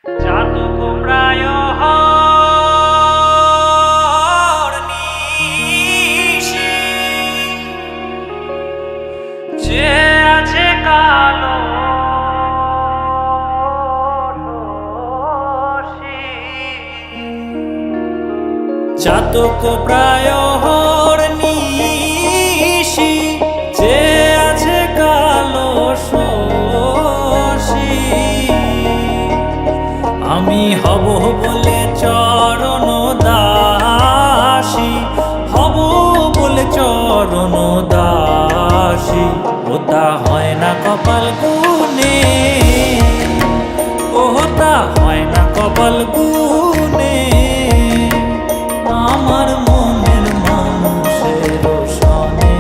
জাদু কোমরায় হরনিশি যে আছে কালো চাতক প্রায় হরনিশি যে আছে কালো শশী আমি হব বলে চরণ দাসী হব বলে চরণ দাসী ওটা হয় না কপাল গুনে ওটা হয় না কপাল গুনে আমার মনের মানুষের সনে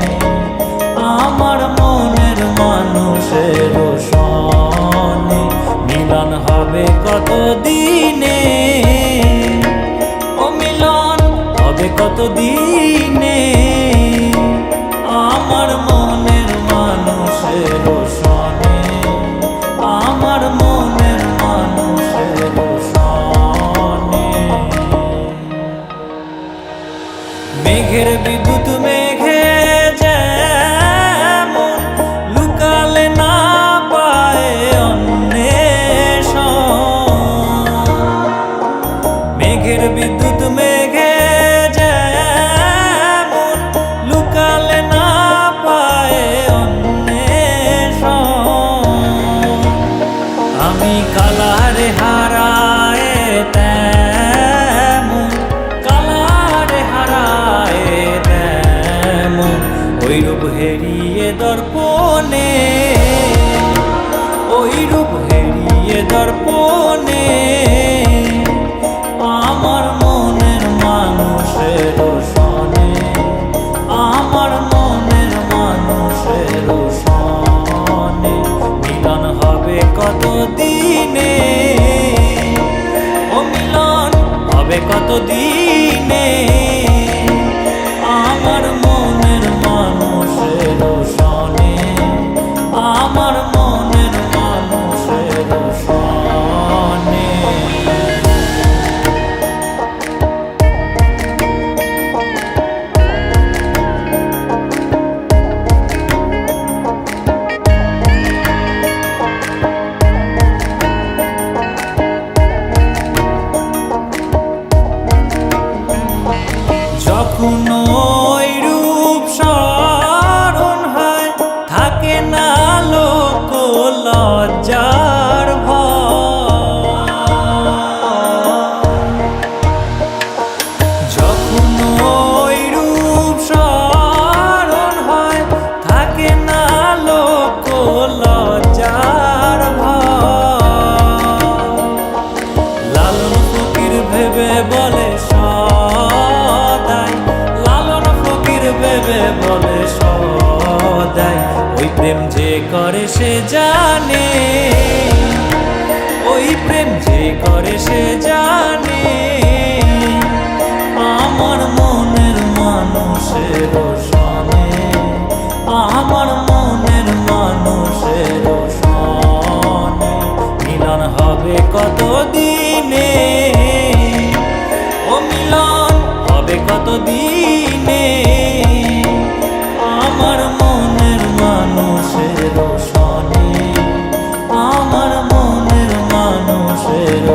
আমার মনের মানুষের সনে মিলন হবে কত দিনে ও মিলন হবে কত দিনে আমার মনের মানুষের সনে আমার মনের মানুষের সনে মেঘের বিদ্যুৎ মেঘে যেমন লুকালে না পায় অন্বেষণ মেঘের বিদ্যুৎ মেঘে যেমন লুকালে না পায় অন্বেষণ আমি কালারে হারায় তেমন কালারে হারায় তেমন ওই রূপ হেরিয়ে দর্পণে ওই রূপ হেরিয়ে দর্পণে আমার মনের মানুষের সনে আমার মনের মানুষের সনে মিলন হবে কত দিনে ও মিলন হবে কত দিনে আমার মনের মানুষের সনে আমার মনের মানুষের সনে যখন ওই রূপ স্মরণ হয় থাকে না লোক লজ্জার ভয় যখন ওই রূপ স্মরণ হয় থাকে না লোক লজ্জার ভয় লালন ফকির ভেবে বলে ভেবে বলে সদাই ওই প্রেম যে করে সে জানে ওই প্রেম যে করে সে জানে আমার মনের মানুষের সনে আমার মনের মানুষের সনে মিলন হবে কত দিনে ও মিলন হবে কত দিনে আমার মনের মানুষের সনে আমার মনের মানুষের